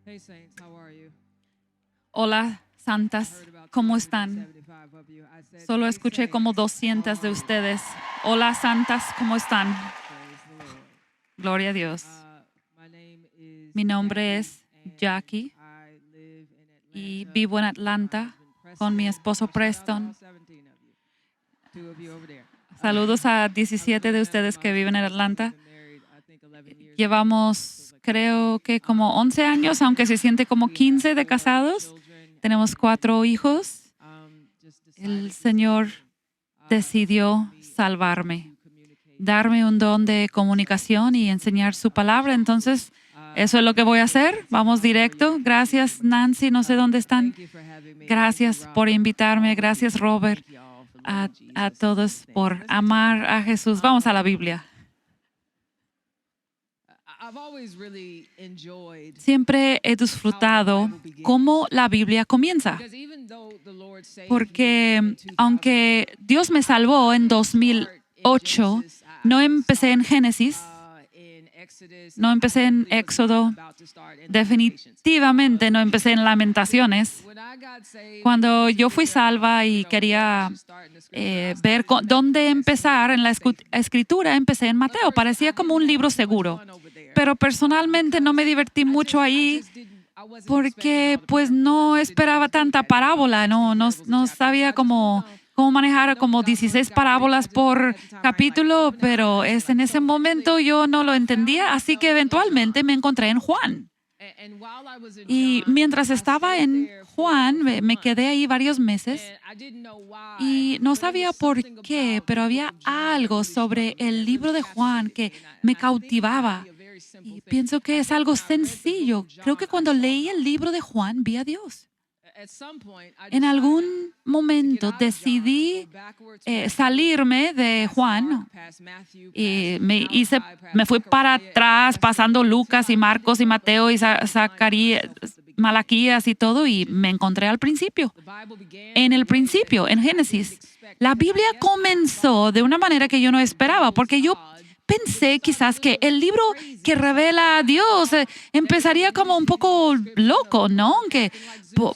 Hey Saints, how are you? Hola, santas, ¿cómo están? Solo escuché como 200 de ustedes. Hola, santas, ¿cómo están? Gloria a Dios. Mi nombre es Jackie y vivo en Atlanta con mi esposo Preston. Saludos a 17 de ustedes que viven en Atlanta. Llevamos, creo que como 11 años, aunque se siente como 15 de casados. Tenemos 4 hijos. El Señor decidió salvarme, darme un don de comunicación y enseñar su palabra. Entonces, eso es lo que voy a hacer. Vamos directo. Gracias, Nancy. No sé dónde están. Gracias por invitarme. Gracias, Robert. A todos por amar a Jesús. Vamos a la Biblia. Siempre he disfrutado cómo la Biblia comienza. Porque aunque Dios me salvó en 2008, no empecé en Génesis, no empecé en Éxodo, definitivamente no empecé en Lamentaciones. Cuando yo fui salva y quería ver dónde empezar en la escritura, empecé en Mateo. Parecía como un libro seguro. Pero personalmente no me divertí mucho ahí porque pues no esperaba tanta parábola, no sabía cómo manejar como 16 parábolas por capítulo, pero en ese momento yo no lo entendía, así que eventualmente me encontré en Juan. Y mientras estaba en Juan, me quedé ahí varios meses y no sabía por qué, pero había algo sobre el libro de Juan que me cautivaba. Y pienso que es algo sencillo. Creo que cuando leí el libro de Juan, vi a Dios. En algún momento decidí salirme de Juan y me fui para atrás pasando Lucas y Marcos y Mateo y Zacarías, Malaquías y todo, y me encontré al principio. En el principio, en Génesis, la Biblia comenzó de una manera que yo no esperaba, porque yo pensé quizás que el libro que revela a Dios empezaría como un poco loco, ¿no? Que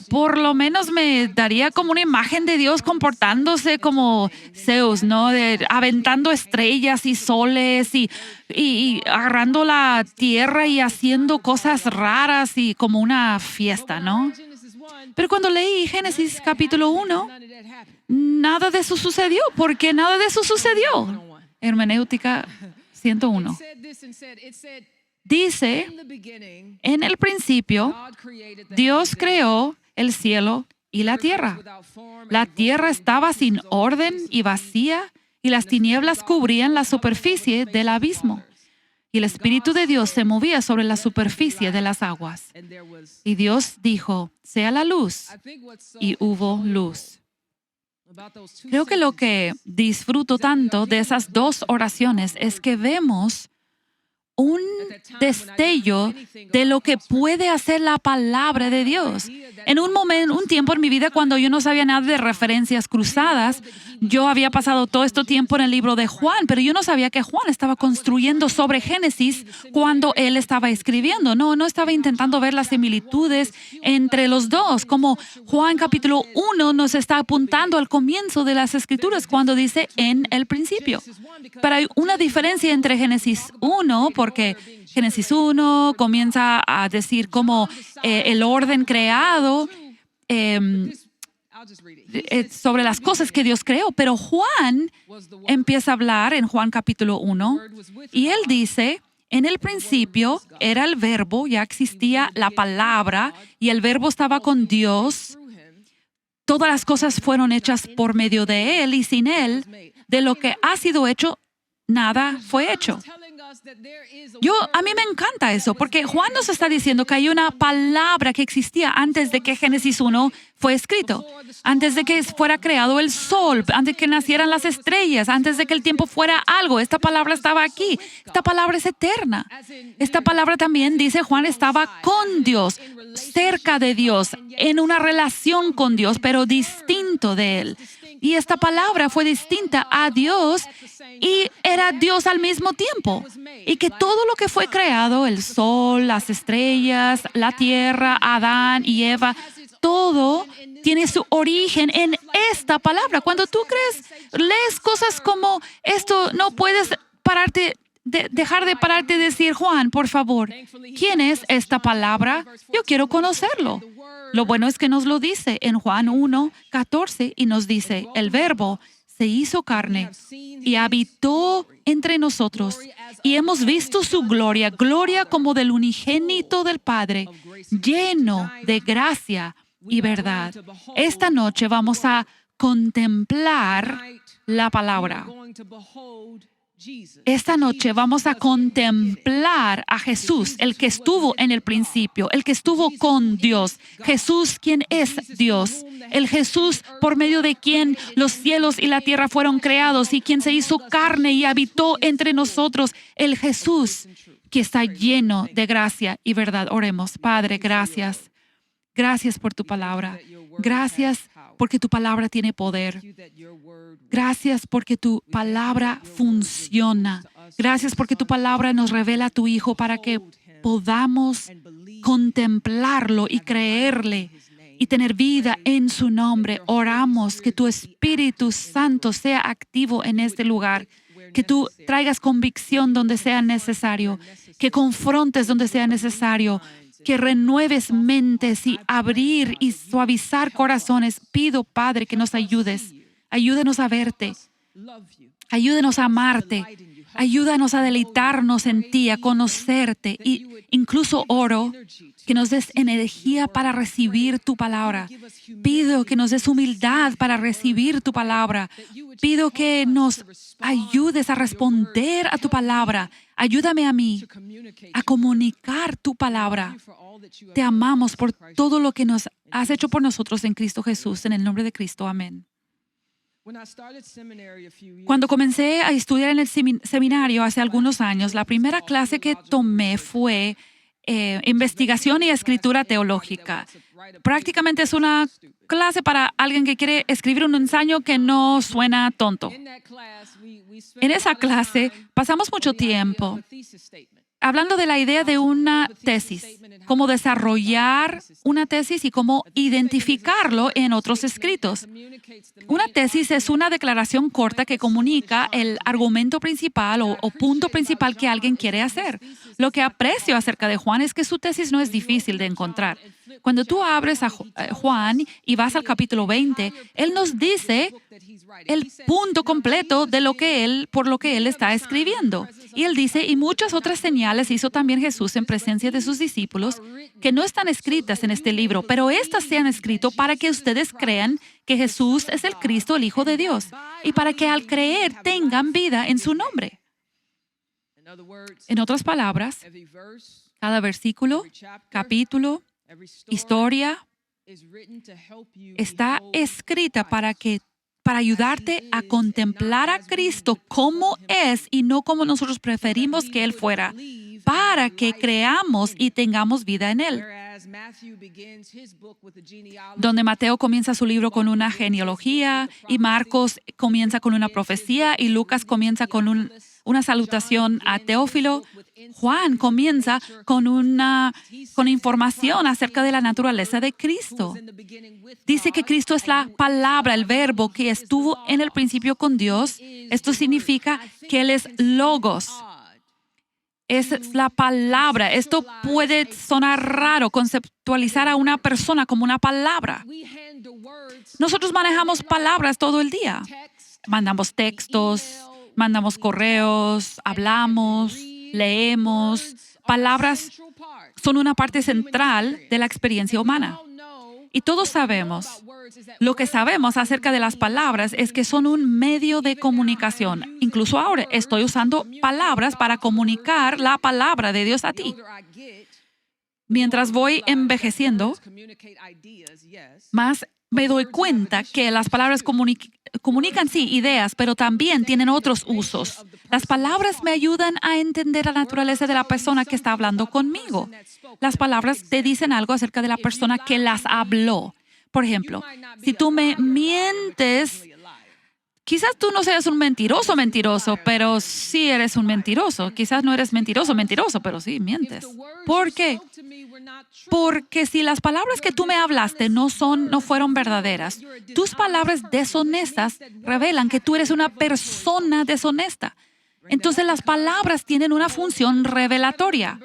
por lo menos me daría como una imagen de Dios comportándose como Zeus, ¿no? Aventando estrellas y soles y agarrando la tierra y haciendo cosas raras y como una fiesta, ¿no? Pero cuando leí Génesis capítulo 1, nada de eso sucedió. ¿Por qué nada de eso sucedió? Hermenéutica 101. Dice, en el principio, Dios creó el cielo y la tierra. La tierra estaba sin orden y vacía, y las tinieblas cubrían la superficie del abismo. Y el Espíritu de Dios se movía sobre la superficie de las aguas. Y Dios dijo, sea la luz, y hubo luz. Creo que lo que disfruto tanto de esas 2 oraciones es que vemos un destello de lo que puede hacer la palabra de Dios. En un tiempo en mi vida cuando yo no sabía nada de referencias cruzadas, yo había pasado todo este tiempo en el libro de Juan, pero yo no sabía que Juan estaba construyendo sobre Génesis cuando él estaba escribiendo. No estaba intentando ver las similitudes entre los dos, como Juan capítulo 1 nos está apuntando al comienzo de las Escrituras cuando dice en el principio. Pero hay una diferencia entre Génesis 1, porque Génesis 1 comienza a decir cómo el orden creado sobre las cosas que Dios creó, pero Juan empieza a hablar en Juan capítulo 1 y él dice, en el principio era el verbo, ya existía la palabra y el verbo estaba con Dios. Todas las cosas fueron hechas por medio de él y sin él, de lo que ha sido hecho, nada fue hecho. A mí me encanta eso, porque Juan nos está diciendo que hay una palabra que existía antes de que Génesis 1 fue escrito, antes de que fuera creado el sol, antes de que nacieran las estrellas, antes de que el tiempo fuera algo. Esta palabra estaba aquí. Esta palabra es eterna. Esta palabra también, dice Juan, estaba con Dios, cerca de Dios, en una relación con Dios, pero distinto de Él. Y esta palabra fue distinta a Dios y era Dios al mismo tiempo. Y que todo lo que fue creado, el sol, las estrellas, la tierra, Adán y Eva, todo tiene su origen en esta palabra. Cuando tú lees cosas como esto, no puedes dejar de pararte y decir, Juan, por favor, ¿quién es esta palabra? Yo quiero conocerlo. Lo bueno es que nos lo dice en Juan 1:14 y nos dice, el Verbo se hizo carne y habitó entre nosotros y hemos visto su gloria, gloria como del unigénito del Padre, lleno de gracia y verdad. Esta noche vamos a contemplar la palabra. Esta noche vamos a contemplar a Jesús, el que estuvo en el principio, el que estuvo con Dios. Jesús, quien es Dios. El Jesús por medio de quien los cielos y la tierra fueron creados y quien se hizo carne y habitó entre nosotros. El Jesús que está lleno de gracia y verdad. Oremos. Padre, gracias. Gracias por tu palabra. Gracias porque tu palabra tiene poder. Gracias porque tu palabra funciona. Gracias porque tu palabra nos revela a tu Hijo para que podamos contemplarlo y creerle y tener vida en su nombre. Oramos que tu Espíritu Santo sea activo en este lugar, que tú traigas convicción donde sea necesario, que confrontes donde sea necesario, que renueves mentes y abrir y suavizar corazones. Pido, Padre, que nos ayudes. Ayúdanos a verte. Ayúdanos a amarte. Ayúdanos a deleitarnos en ti, a conocerte. Y incluso oro que nos des energía para recibir tu palabra. Pido que nos des humildad para recibir tu palabra. Pido que nos ayudes a responder a tu palabra. Ayúdame a mí a comunicar tu palabra. Te amamos por todo lo que nos has hecho por nosotros en Cristo Jesús. En el nombre de Cristo. Amén. Cuando comencé a estudiar en el seminario hace algunos años, la primera clase que tomé fue investigación y escritura teológica. Prácticamente es una clase para alguien que quiere escribir un ensayo que no suena tonto. En esa clase pasamos mucho tiempo hablando de la idea de una tesis, cómo desarrollar una tesis y cómo identificarlo en otros escritos. Una tesis es una declaración corta que comunica el argumento principal o punto principal que alguien quiere hacer. Lo que aprecio acerca de Juan es que su tesis no es difícil de encontrar. Cuando tú abres a Juan y vas al capítulo 20, él nos dice el punto completo de por lo que él está escribiendo. Y él dice, y muchas otras señales hizo también Jesús en presencia de sus discípulos que no están escritas en este libro, pero estas se han escrito para que ustedes crean que Jesús es el Cristo, el Hijo de Dios, y para que al creer tengan vida en su nombre. En otras palabras, cada versículo, capítulo, historia está escrita para ayudarte a contemplar a Cristo como es y no como nosotros preferimos que Él fuera, para que creamos y tengamos vida en Él. Donde Mateo comienza su libro con una genealogía y Marcos comienza con una profecía y Lucas comienza con una salutación a Teófilo, Juan comienza con información acerca de la naturaleza de Cristo. Dice que Cristo es la palabra, el verbo que estuvo en el principio con Dios. Esto significa que Él es logos. Es la palabra. Esto puede sonar raro, conceptualizar a una persona como una palabra. Nosotros manejamos palabras todo el día. Mandamos textos, mandamos correos, hablamos, leemos. Palabras son una parte central de la experiencia humana. Y todos sabemos, lo que sabemos acerca de las palabras es que son un medio de comunicación. Incluso ahora estoy usando palabras para comunicar la palabra de Dios a ti. Mientras voy envejeciendo, más me doy cuenta que las palabras comunican, sí, ideas, pero también tienen otros usos. Las palabras me ayudan a entender la naturaleza de la persona que está hablando conmigo. Las palabras te dicen algo acerca de la persona que las habló. Por ejemplo, si tú me mientes, Quizás tú no seas un mentiroso, pero sí eres un mentiroso. Quizás no eres mentiroso, pero sí mientes. ¿Por qué? Porque si las palabras que tú me hablaste no fueron verdaderas, tus palabras deshonestas revelan que tú eres una persona deshonesta. Entonces las palabras tienen una función revelatoria.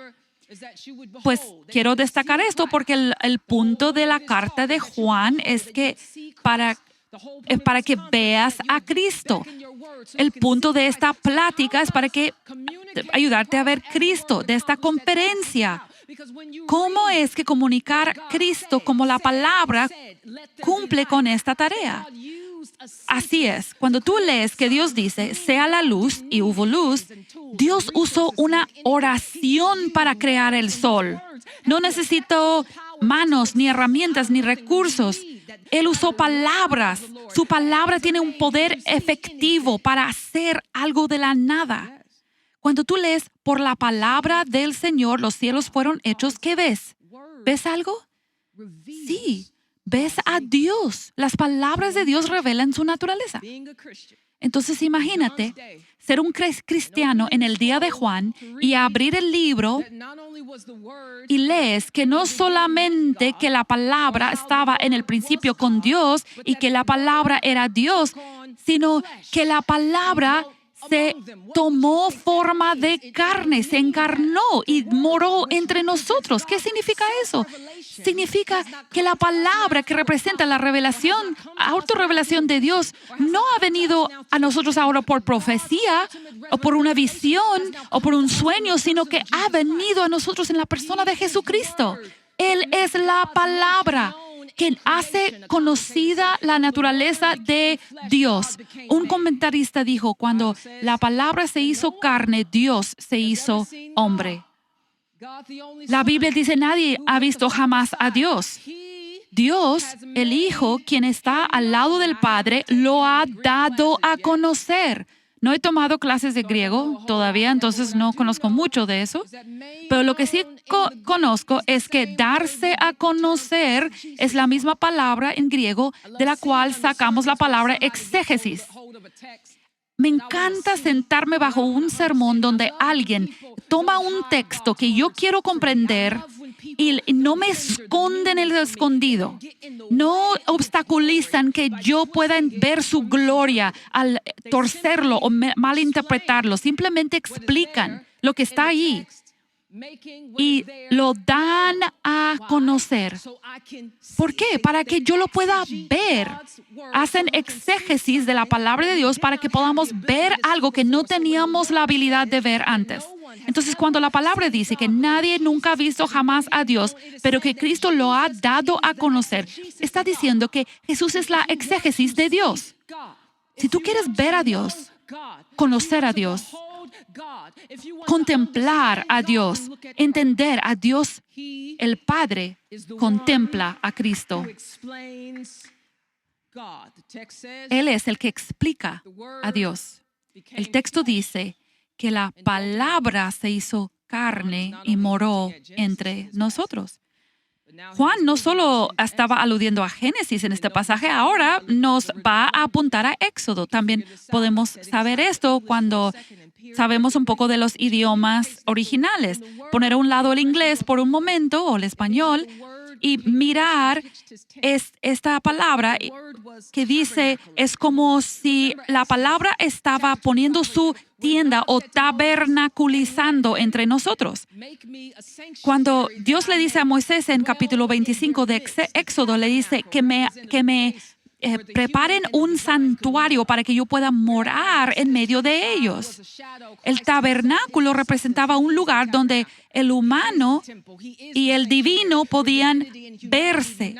Pues quiero destacar esto porque el punto de la carta de Juan es que para que veas a Cristo. El punto de esta plática es para ayudarte a ver Cristo, de esta conferencia. ¿Cómo es que comunicar Cristo como la palabra cumple con esta tarea? Así es, cuando tú lees que Dios dice, sea la luz y hubo luz, Dios usó una oración para crear el sol. No necesitó manos, ni herramientas, ni recursos. Él usó palabras. Su palabra tiene un poder efectivo para hacer algo de la nada. Cuando tú lees, por la palabra del Señor, los cielos fueron hechos, ¿qué ves? ¿Ves algo? Sí, ves a Dios. Las palabras de Dios revelan su naturaleza. Entonces imagínate ser un cristiano en el día de Juan y abrir el libro y lees que no solamente que la palabra estaba en el principio con Dios y que la palabra era Dios, sino que la palabra se tomó forma de carne, se encarnó y moró entre nosotros. ¿Qué significa eso? Significa que la palabra que representa la revelación, autorrevelación de Dios, no ha venido a nosotros ahora por profecía o por una visión o por un sueño, sino que ha venido a nosotros en la persona de Jesucristo. Él es la palabra que hace conocida la naturaleza de Dios. Un comentarista dijo, cuando la palabra se hizo carne, Dios se hizo hombre. La Biblia dice, nadie ha visto jamás a Dios. Dios, el Hijo, quien está al lado del Padre, lo ha dado a conocer. No he tomado clases de griego todavía, entonces no conozco mucho de eso. Pero lo que sí conozco es que darse a conocer es la misma palabra en griego de la cual sacamos la palabra exégesis. Me encanta sentarme bajo un sermón donde alguien toma un texto que yo quiero comprender y no me esconden el escondido. No obstaculizan que yo pueda ver su gloria al torcerlo o malinterpretarlo. Simplemente explican lo que está ahí y lo dan a conocer. ¿Por qué? Para que yo lo pueda ver. Hacen exégesis de la palabra de Dios para que podamos ver algo que no teníamos la habilidad de ver antes. Entonces, cuando la palabra dice que nadie nunca ha visto jamás a Dios, pero que Cristo lo ha dado a conocer, está diciendo que Jesús es la exégesis de Dios. Si tú quieres ver a Dios, conocer a Dios, contemplar a Dios, entender a Dios, el Padre contempla a Cristo. Él es el que explica a Dios. El texto dice que la palabra se hizo carne y moró entre nosotros. Juan no solo estaba aludiendo a Génesis en este pasaje, ahora nos va a apuntar a Éxodo. También podemos saber esto cuando sabemos un poco de los idiomas originales. Poner a un lado el inglés por un momento o el español y mirar esta palabra que dice, es como si la palabra estaba poniendo su tienda o tabernaculizando entre nosotros. Cuando Dios le dice a Moisés en capítulo 25 de Éxodo, le dice que me preparen un santuario para que yo pueda morar en medio de ellos. El tabernáculo representaba un lugar donde el humano y el divino podían verse.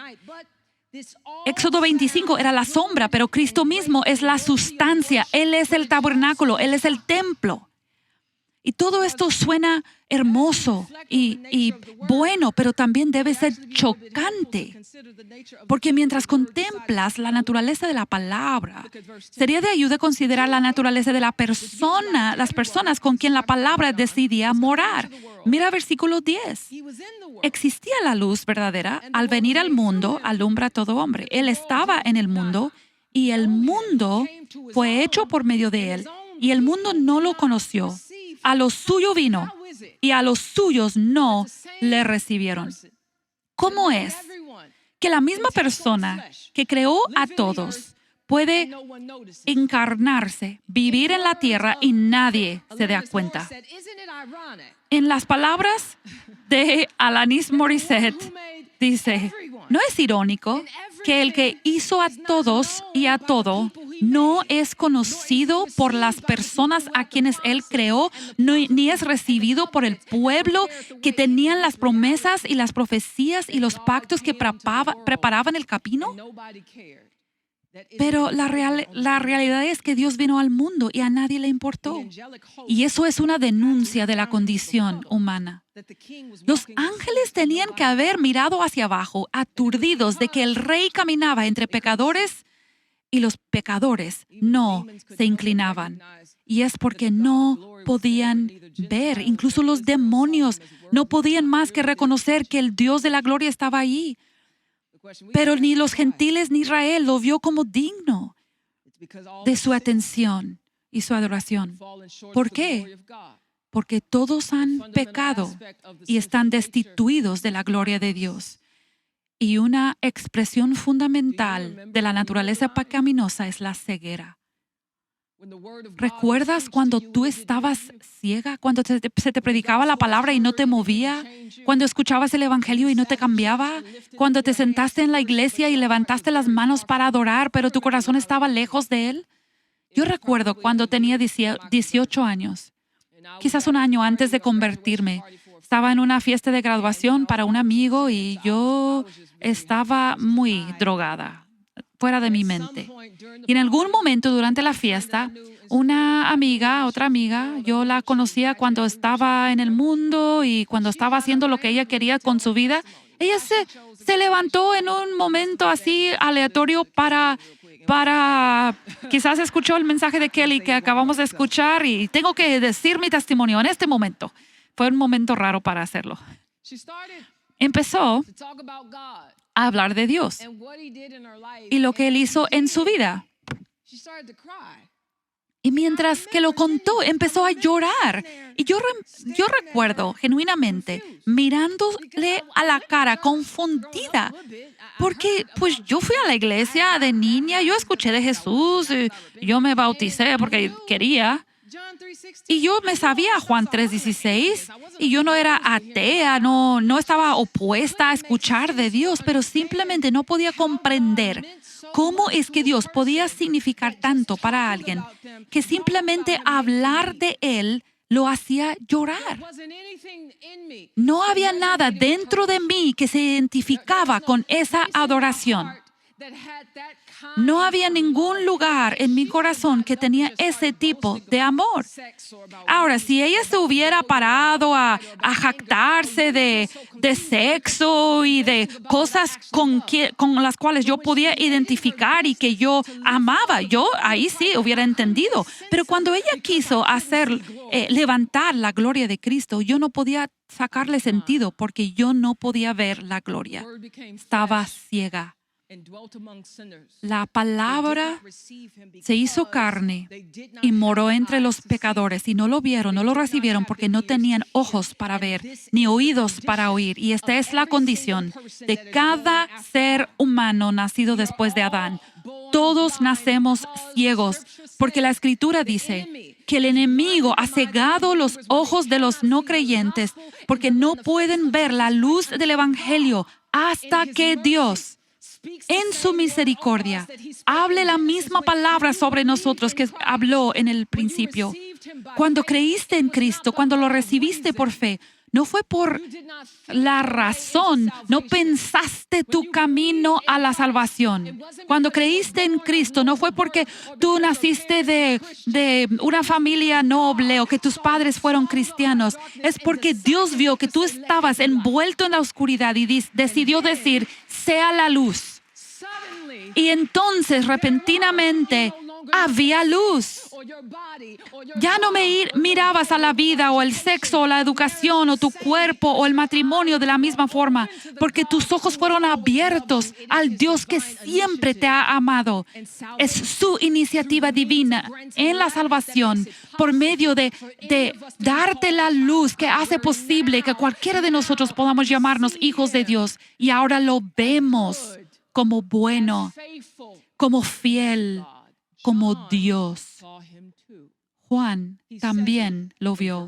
Éxodo 25 era la sombra, pero Cristo mismo es la sustancia. Él es el tabernáculo, Él es el templo. Y todo esto suena hermoso y bueno, pero también debe ser chocante. Porque mientras contemplas la naturaleza de la palabra, sería de ayuda considerar la naturaleza de la persona, las personas con quien la palabra decidía morar. Mira versículo 10. Existía la luz verdadera, al venir al mundo, alumbra a todo hombre. Él estaba en el mundo y el mundo fue hecho por medio de él, y el mundo no lo conoció. A lo suyo vino, y a los suyos no le recibieron. ¿Cómo es que la misma persona que creó a todos puede encarnarse, vivir en la tierra y nadie se da cuenta? En las palabras de Alanis Morissette, dice, ¿no es irónico que el que hizo a todos y a todo no es conocido por las personas a quienes él creó, ni es recibido por el pueblo que tenían las promesas y las profecías y los pactos que preparaban el camino? Pero la realidad es que Dios vino al mundo y a nadie le importó. Y eso es una denuncia de la condición humana. Los ángeles tenían que haber mirado hacia abajo, aturdidos de que el rey caminaba entre pecadores y los pecadores no se inclinaban. Y es porque no podían ver, incluso los demonios no podían más que reconocer que el Dios de la gloria estaba allí. Pero ni los gentiles ni Israel lo vio como digno de su atención y su adoración. ¿Por qué? Porque todos han pecado y están destituidos de la gloria de Dios. Y una expresión fundamental de la naturaleza pecaminosa es la ceguera. ¿Recuerdas cuando tú estabas ciega? Cuando se te predicaba la palabra y no te movía? Cuando escuchabas el evangelio y no te cambiaba? Cuando te sentaste en la iglesia y levantaste las manos para adorar, pero tu corazón estaba lejos de él? Yo recuerdo cuando tenía 18 años, quizás un año antes de convertirme. Estaba en una fiesta de graduación para un amigo y yo estaba muy drogada, fuera de mi mente. Y en algún momento durante la fiesta, otra amiga, yo la conocía cuando estaba en el mundo y cuando estaba haciendo lo que ella quería con su vida, ella se levantó en un momento así aleatorio para quizás escuchó el mensaje de Kelly que acabamos de escuchar y tengo que decir mi testimonio en este momento. Fue un momento raro para hacerlo. Empezó a hablar de Dios y lo que él hizo en su vida. Y mientras que lo contó, empezó a llorar. Y yo recuerdo genuinamente mirándole a la cara confundida. Porque pues yo fui a la iglesia de niña, yo escuché de Jesús, yo me bauticé porque quería. Y yo me sabía Juan 3:16 y yo no era atea, no estaba opuesta a escuchar de Dios, pero simplemente no podía comprender cómo es que Dios podía significar tanto para alguien que simplemente hablar de Él lo hacía llorar. No había nada dentro de mí que se identificaba con esa adoración. No había ningún lugar en mi corazón que tenía ese tipo de amor. Ahora, si ella se hubiera parado a jactarse de sexo y de cosas con las cuales yo podía identificar y que yo amaba, yo ahí sí hubiera entendido. Pero cuando ella quiso levantar la gloria de Cristo, yo no podía sacarle sentido porque yo no podía ver la gloria. Estaba ciega. La palabra se hizo carne y moró entre los pecadores y no lo vieron, no lo recibieron porque no tenían ojos para ver ni oídos para oír. Y esta es la condición de cada ser humano nacido después de Adán. Todos nacemos ciegos porque la Escritura dice que el enemigo ha cegado los ojos de los no creyentes porque no pueden ver la luz del Evangelio hasta que Dios, en su misericordia, hable la misma palabra sobre nosotros que habló en el principio. Cuando creíste en Cristo, cuando lo recibiste por fe, no fue por la razón, no pensaste tu camino a la salvación. Cuando creíste en Cristo, no fue porque tú naciste de una familia noble o que tus padres fueron cristianos. Es porque Dios vio que tú estabas envuelto en la oscuridad y decidió decir, sea la luz. Y entonces, repentinamente, había luz. Ya no mirabas a la vida o el sexo o la educación o tu cuerpo o el matrimonio de la misma forma, porque tus ojos fueron abiertos al Dios que siempre te ha amado. Es su iniciativa divina en la salvación por medio de darte la luz que hace posible que cualquiera de nosotros podamos llamarnos hijos de Dios. Y ahora lo vemos como bueno, como fiel, como Dios. Juan también lo vio.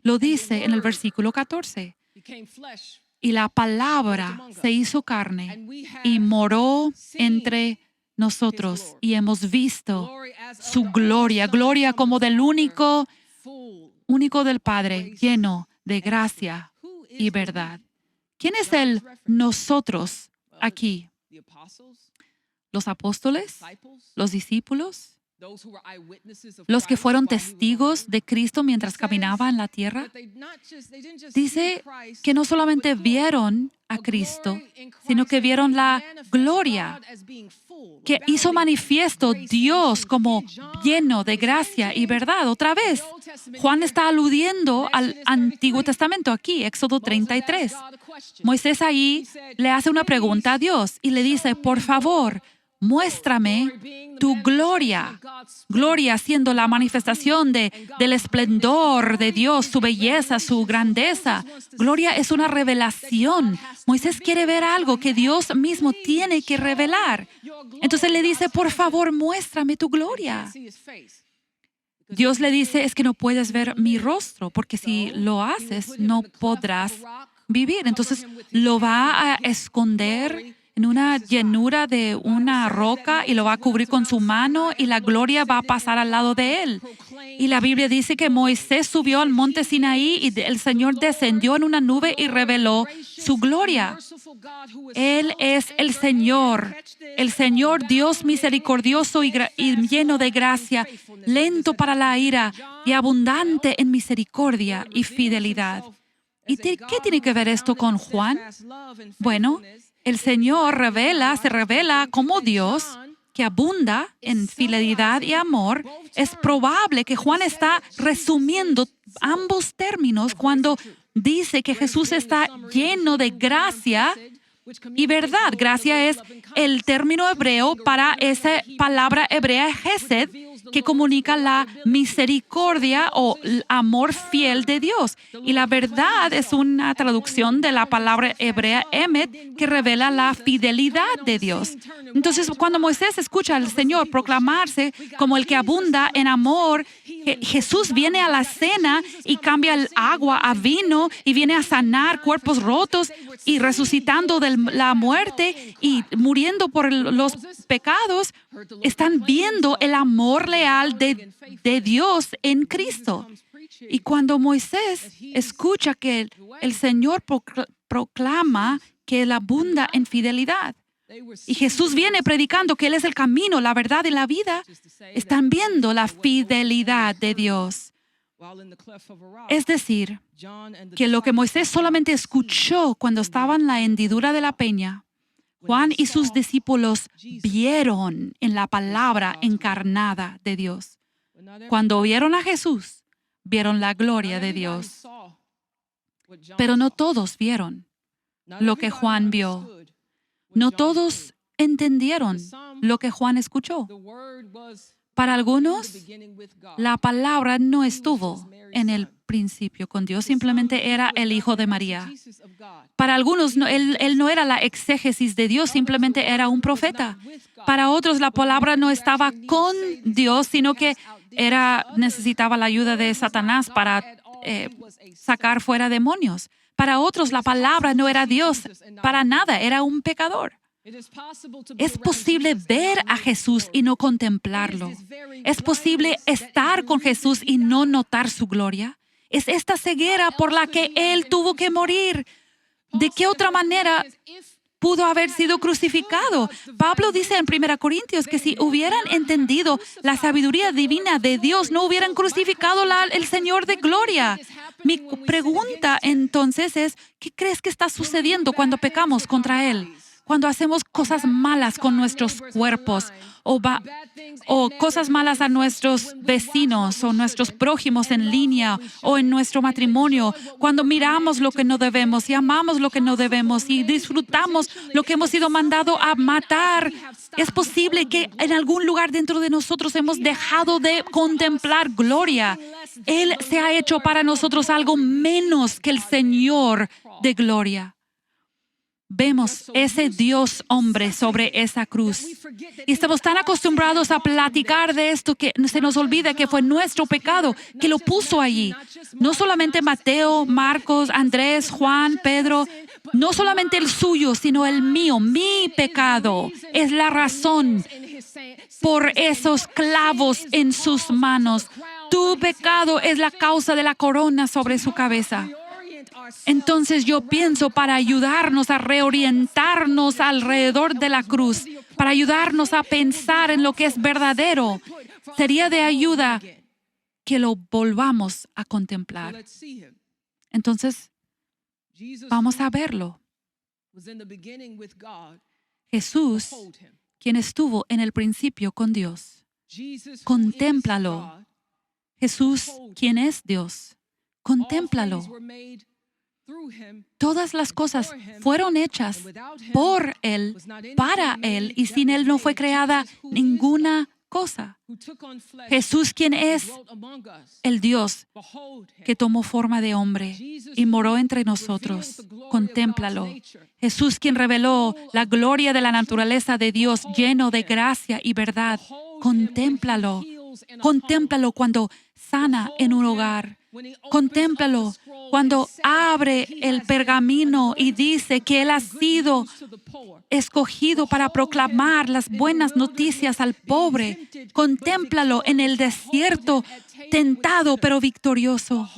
Lo dice en el versículo 14. Y la palabra se hizo carne y moró entre nosotros y hemos visto su gloria, gloria como del único del Padre, lleno de gracia y verdad. ¿Quién es el nosotros aquí? ¿Los apóstoles? ¿Los discípulos? ¿Los que fueron testigos de Cristo mientras caminaba en la tierra? Dice que no solamente vieron a Cristo, sino que vieron la gloria que hizo manifiesto Dios como lleno de gracia y verdad. Otra vez, Juan está aludiendo al Antiguo Testamento aquí, Éxodo 33. Moisés ahí le hace una pregunta a Dios y le dice, por favor, muéstrame tu gloria. Gloria siendo la manifestación del esplendor de Dios, su belleza, su grandeza. Gloria es una revelación. Moisés quiere ver algo que Dios mismo tiene que revelar. Entonces le dice, por favor, muéstrame tu gloria. Dios le dice, es que no puedes ver mi rostro, porque si lo haces, no podrás vivir. Entonces lo va a esconder en una llanura de una roca y lo va a cubrir con su mano y la gloria va a pasar al lado de él. Y la Biblia dice que Moisés subió al monte Sinaí y el Señor descendió en una nube y reveló su gloria. Él es el Señor Dios misericordioso y lleno de gracia, lento para la ira y abundante en misericordia y fidelidad. ¿Y qué tiene que ver esto con Juan? Bueno, el Señor se revela como Dios que abunda en fidelidad y amor. Es probable que Juan está resumiendo ambos términos cuando dice que Jesús está lleno de gracia y verdad. Gracia es el término hebreo para esa palabra hebrea Hesed, que comunica la misericordia o el amor fiel de Dios. Y la verdad es una traducción de la palabra hebrea emet, que revela la fidelidad de Dios. Entonces, cuando Moisés escucha al Señor proclamarse como el que abunda en amor, Jesús viene a la cena y cambia el agua a vino y viene a sanar cuerpos rotos y resucitando de la muerte y muriendo por los pecados. Están viendo el amor leal de Dios en Cristo. Y cuando Moisés escucha que el Señor proclama que Él abunda en fidelidad, y Jesús viene predicando que Él es el camino, la verdad y la vida, están viendo la fidelidad de Dios. Es decir, que lo que Moisés solamente escuchó cuando estaba en la hendidura de la peña, Juan y sus discípulos vieron en la palabra encarnada de Dios. Cuando vieron a Jesús, vieron la gloria de Dios. Pero no todos vieron lo que Juan vio. No todos entendieron lo que Juan escuchó. Para algunos, la palabra no estuvo en el principio con Dios, simplemente era el Hijo de María. Para algunos, él no era la exégesis de Dios, simplemente era un profeta. Para otros, la palabra no estaba con Dios, sino que necesitaba la ayuda de Satanás para sacar fuera demonios. Para otros, la palabra no era Dios para nada, era un pecador. Es posible ver a Jesús y no contemplarlo. Es posible estar con Jesús y no notar su gloria. Es esta ceguera por la que Él tuvo que morir. ¿De qué otra manera pudo haber sido crucificado? Pablo dice en 1 Corintios que si hubieran entendido la sabiduría divina de Dios, no hubieran crucificado el Señor de gloria. Mi pregunta entonces es, ¿qué crees que está sucediendo cuando pecamos contra Él? cuando hacemos cosas malas con nuestros cuerpos o cosas malas a nuestros vecinos o nuestros prójimos en línea o en nuestro matrimonio, cuando miramos lo que no debemos y amamos lo que no debemos y disfrutamos lo que hemos sido mandados a matar, es posible que en algún lugar dentro de nosotros hemos dejado de contemplar gloria. Él se ha hecho para nosotros algo menos que el Señor de gloria. Vemos ese Dios hombre sobre esa cruz. Y estamos tan acostumbrados a platicar de esto que se nos olvida que fue nuestro pecado que lo puso allí. No solamente Mateo, Marcos, Andrés, Juan, Pedro, no solamente el suyo, sino el mío. Mi pecado es la razón por esos clavos en sus manos. Tu pecado es la causa de la corona sobre su cabeza. Entonces yo pienso, para ayudarnos a reorientarnos alrededor de la cruz, para ayudarnos a pensar en lo que es verdadero, sería de ayuda que lo volvamos a contemplar. Entonces, vamos a verlo. Jesús, quien estuvo en el principio con Dios, contémplalo. Jesús, quien es Dios, contémplalo. Todas las cosas fueron hechas por Él, para Él, y sin Él no fue creada ninguna cosa. Jesús, quien es el Dios que tomó forma de hombre y moró entre nosotros, contémplalo. Jesús, quien reveló la gloria de la naturaleza de Dios, lleno de gracia y verdad, contémplalo. Contémplalo cuando sana en un hogar. Contémplalo cuando abre el pergamino y dice que Él ha sido escogido para proclamar las buenas noticias al pobre. Contémplalo en el desierto, tentado pero victorioso.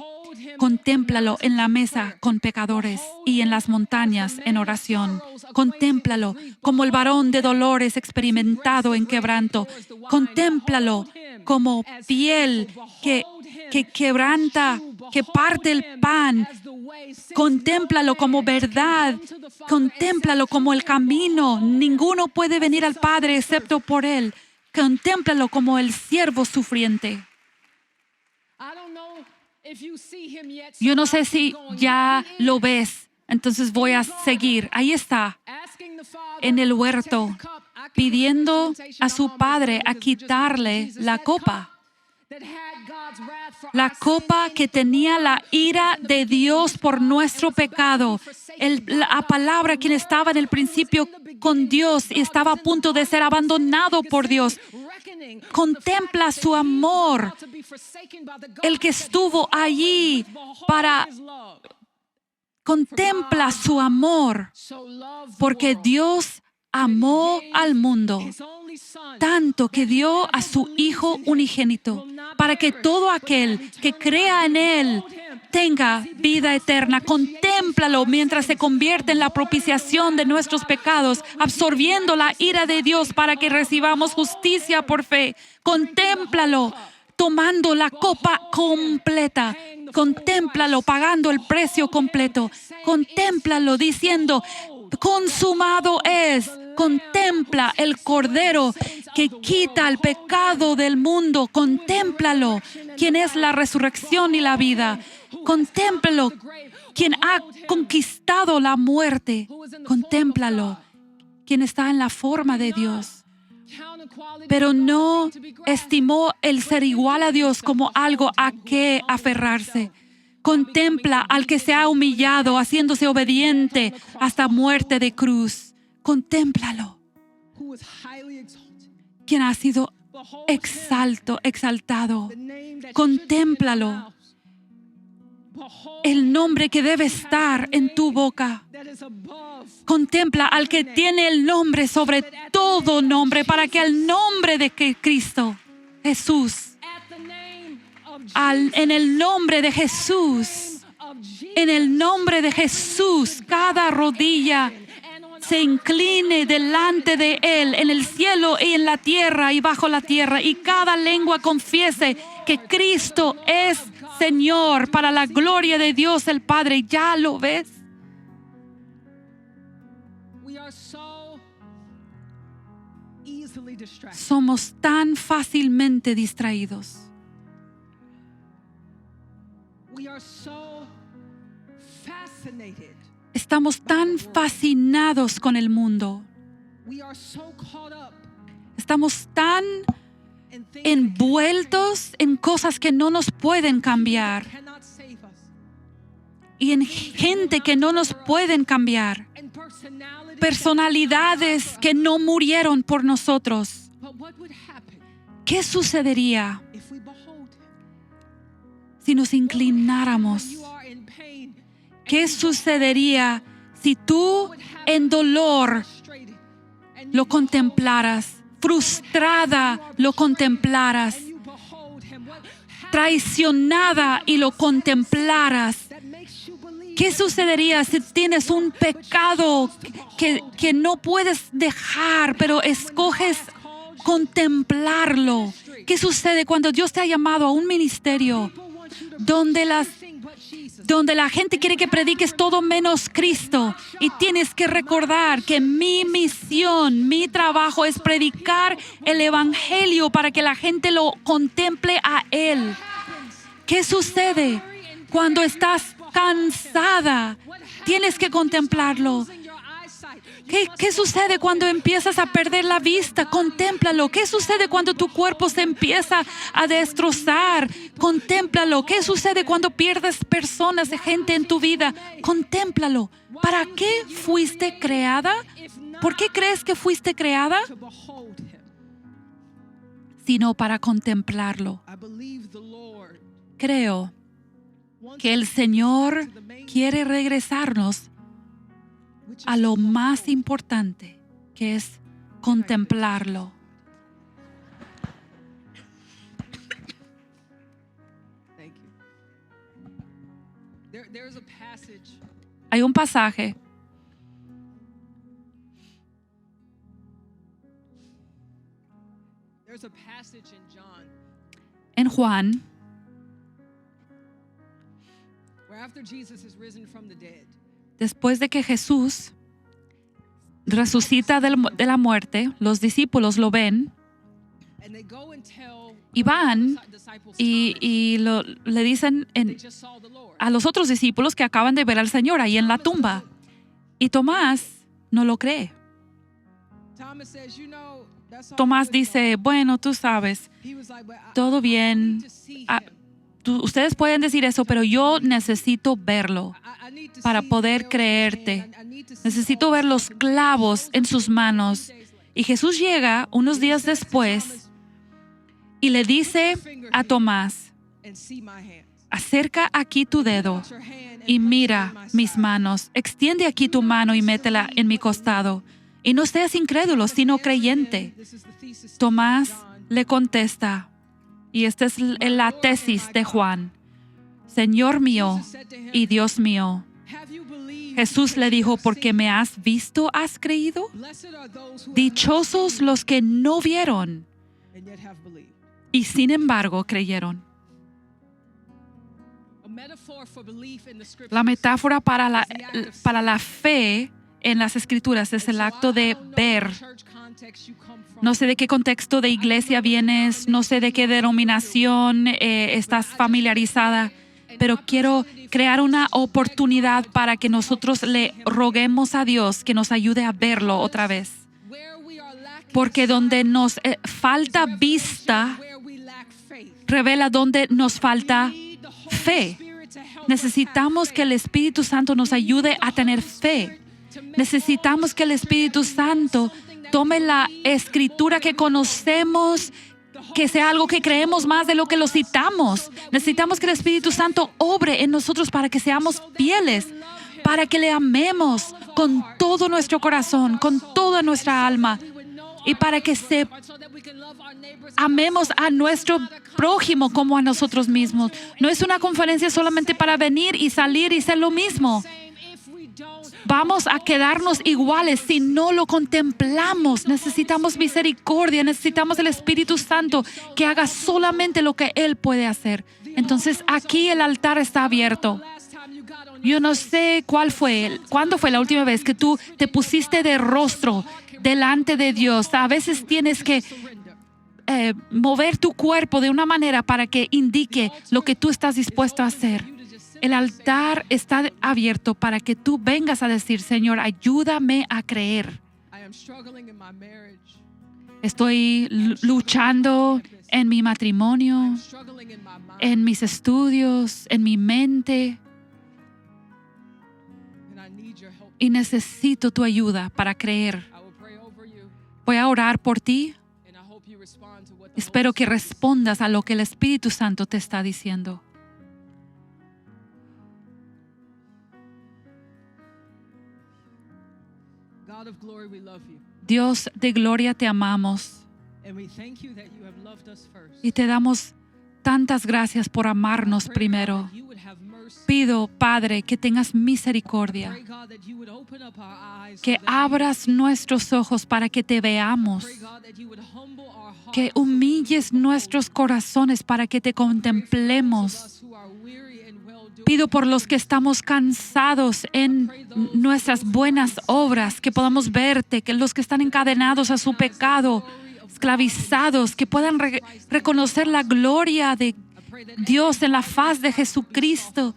Contémplalo en la mesa con pecadores y en las montañas en oración. Contémplalo como el varón de dolores experimentado en quebranto. Contémplalo como piel que quebranta, que parte el pan. Contémplalo como verdad. Contémplalo como el camino. Ninguno puede venir al Padre excepto por Él. Contémplalo como el siervo sufriente. Yo no sé si ya lo ves, entonces voy a seguir. Ahí está, en el huerto, pidiendo a su padre a quitarle la copa. La copa que tenía la ira de Dios por nuestro pecado. La palabra, quien estaba en el principio con Dios y estaba a punto de ser abandonado por Dios. Contempla su amor. El que estuvo allí contempla su amor. Porque Dios amó al mundo tanto que dio a su Hijo unigénito, para que todo aquel que crea en Él tenga vida eterna. Contémplalo mientras se convierte en la propiciación de nuestros pecados, absorbiendo la ira de Dios para que recibamos justicia por fe. Contémplalo tomando la copa completa. Contémplalo pagando el precio completo. Contémplalo diciendo: consumado es. Contempla el Cordero que quita el pecado del mundo. Contémplalo, quien es la resurrección y la vida. Contémplalo, quien ha conquistado la muerte. Contémplalo, quien está en la forma de Dios, pero no estimó el ser igual a Dios como algo a que aferrarse. Contempla al que se ha humillado, haciéndose obediente hasta muerte de cruz. Contémplalo, quien ha sido exaltado. Contémplalo, el nombre que debe estar en tu boca. Contempla al que tiene el nombre sobre todo nombre, para que al nombre de Cristo Jesús, en el nombre de Jesús, en el nombre de Jesús, cada rodilla se incline delante de Él, en el cielo y en la tierra y bajo la tierra, y cada lengua confiese que Cristo es Señor, para la gloria de Dios el Padre. ¿Ya lo ves? Somos tan fácilmente distraídos. Estamos tan fascinados con el mundo. Estamos tan envueltos en cosas que no nos pueden cambiar y en gente que no nos pueden cambiar, personalidades que no murieron por nosotros. ¿Qué sucedería si nos inclináramos? ¿Qué sucedería si tú en dolor lo contemplaras, frustrada lo contemplaras, traicionada y lo contemplaras? ¿Qué sucedería si tienes un pecado que no puedes dejar, pero escoges contemplarlo? ¿Qué sucede cuando Dios te ha llamado a un ministerio donde la gente quiere que prediques todo menos Cristo, y tienes que recordar que mi misión, mi trabajo es predicar el Evangelio para que la gente lo contemple a Él? ¿Qué sucede cuando estás cansada? Tienes que contemplarlo. ¿Qué sucede cuando empiezas a perder la vista? Contémplalo. ¿Qué sucede cuando tu cuerpo se empieza a destrozar? Contémplalo. ¿Qué sucede cuando pierdes personas, gente en tu vida? Contémplalo. ¿Para qué fuiste creada? ¿Por qué crees que fuiste creada? Sino para contemplarlo. Creo que el Señor quiere regresarnos a lo más importante, que es contemplarlo. Hay un pasaje en Juan después de que Jesús resucita de la muerte. Los discípulos lo ven y van y le dicen a los otros discípulos que acaban de ver al Señor ahí en la tumba. Y Tomás no lo cree. Tomás dice, bueno, tú sabes, todo bien. Ustedes pueden decir eso, pero yo necesito verlo para poder creerte. Necesito ver los clavos en sus manos. Y Jesús llega unos días después y le dice a Tomás, acerca aquí tu dedo y mira mis manos. Extiende aquí tu mano y métela en mi costado. Y no seas incrédulo, sino creyente. Tomás le contesta, y esta es la tesis de Juan: Señor mío y Dios mío. Jesús le dijo, porque me has visto, ¿has creído? Dichosos los que no vieron y sin embargo creyeron. La metáfora para la fe en las Escrituras es el acto de ver. No sé de qué contexto de iglesia vienes, no sé de qué denominación estás familiarizada, pero quiero crear una oportunidad para que nosotros le roguemos a Dios que nos ayude a verlo otra vez. Porque donde nos falta vista, revela donde nos falta fe. Necesitamos que el Espíritu Santo nos ayude a tener fe. Necesitamos que el Espíritu Santo tome la Escritura que conocemos, que sea algo que creemos más de lo que lo citamos. Necesitamos que el Espíritu Santo obre en nosotros para que seamos fieles, para que le amemos con todo nuestro corazón, con toda nuestra alma, y para que amemos a nuestro prójimo como a nosotros mismos. No es una conferencia solamente para venir y salir y ser lo mismo. Vamos a quedarnos iguales si no lo contemplamos. Necesitamos misericordia, necesitamos el Espíritu Santo que haga solamente lo que Él puede hacer. Entonces aquí el altar está abierto. Yo no sé cuándo fue la última vez que tú te pusiste de rostro delante de Dios. A veces tienes que mover tu cuerpo de una manera para que indique lo que tú estás dispuesto a hacer. El altar está abierto para que tú vengas a decir: Señor, ayúdame a creer. Estoy luchando en mi matrimonio, en mis estudios, en mi mente. Y necesito tu ayuda para creer. Voy a orar por ti. Espero que respondas a lo que el Espíritu Santo te está diciendo. Dios de gloria, te amamos. Y te damos tantas gracias por amarnos primero. Pido, Padre, que tengas misericordia, que abras nuestros ojos para que te veamos, que humilles nuestros corazones para que te contemplemos. Pido por los que estamos cansados en nuestras buenas obras, que podamos verte, que los que están encadenados a su pecado, esclavizados, que puedan reconocer la gloria de Dios en la faz de Jesucristo.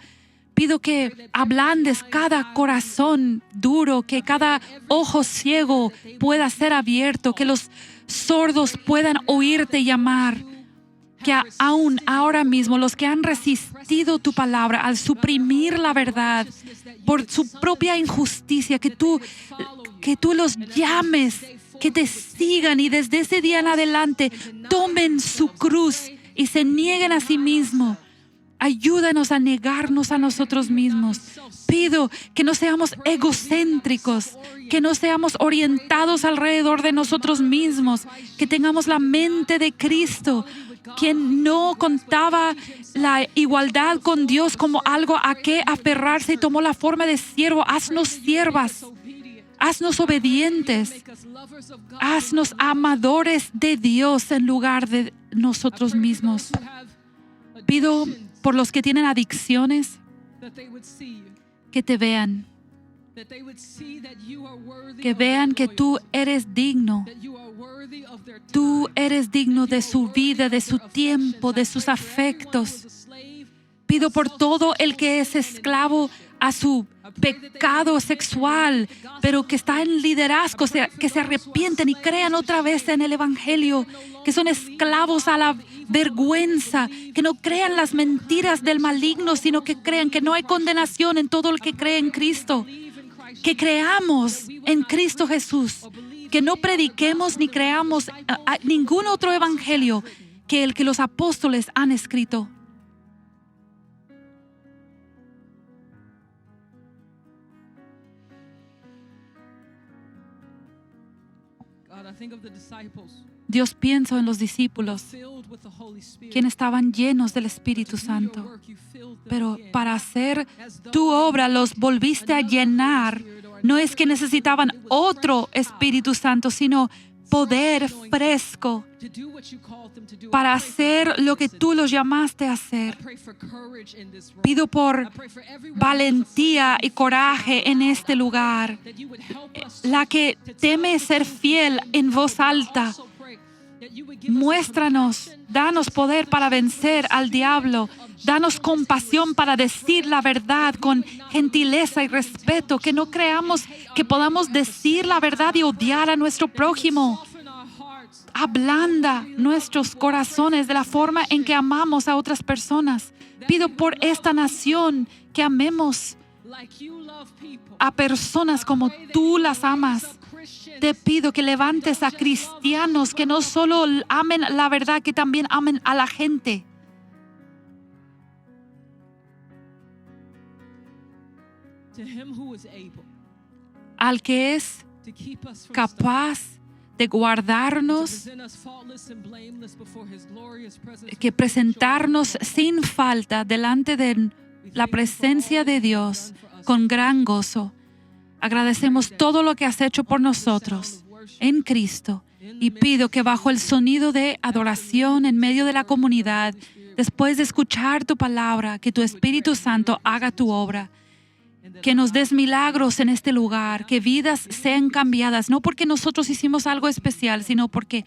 Pido que ablandes cada corazón duro, que cada ojo ciego pueda ser abierto, que los sordos puedan oírte llamar, que aún ahora mismo los que han resistido tu palabra al suprimir la verdad por su propia injusticia, que tú los llames, que te sigan y desde ese día en adelante tomen su cruz y se nieguen a sí mismos. Ayúdanos a negarnos a nosotros mismos. Pido que no seamos egocéntricos, que no seamos orientados alrededor de nosotros mismos, que tengamos la mente de Cristo, quien no contaba la igualdad con Dios como algo a que aferrarse y tomó la forma de siervo. Haznos siervas, haznos obedientes, haznos amadores de Dios en lugar de nosotros mismos. Pido por los que tienen adicciones, que te vean, que vean que tú eres digno. Tú eres digno de su vida, de su tiempo, de sus afectos. Pido por todo el que es esclavo a su pecado sexual, pero que está en liderazgo, que se arrepienten y crean otra vez en el Evangelio, que son esclavos a la vergüenza, que no crean las mentiras del maligno, sino que crean que no hay condenación en todo el que cree en Cristo. Que creamos en Cristo Jesús, que no prediquemos ni creamos ningún otro evangelio que el que los apóstoles han escrito. Dios, pienso en los discípulos, quienes estaban llenos del Espíritu Santo, pero para hacer tu obra los volviste a llenar. No es que necesitaban otro Espíritu Santo, sino poder fresco para hacer lo que tú los llamaste a hacer. Pido por valentía y coraje en este lugar, la que teme ser fiel en voz alta. Muéstranos, danos poder para vencer al diablo. Danos compasión para decir la verdad con gentileza y respeto, que no creamos que podamos decir la verdad y odiar a nuestro prójimo. Ablanda nuestros corazones de la forma en que amamos a otras personas. Pido por esta nación que amemos a personas como tú las amas. Te pido que levantes a cristianos que no solo amen la verdad, que también amen a la gente. Al que es capaz de guardarnos, que presentarnos sin falta delante de la presencia de Dios con gran gozo. Agradecemos todo lo que has hecho por nosotros en Cristo y pido que bajo el sonido de adoración en medio de la comunidad, después de escuchar tu palabra, que tu Espíritu Santo haga tu obra. que nos des milagros en este lugar, que vidas sean cambiadas, no porque nosotros hicimos algo especial, sino porque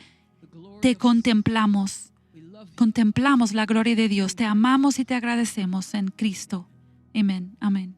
te contemplamos. Contemplamos la gloria de Dios. Te amamos y te agradecemos en Cristo. Amén. Amén.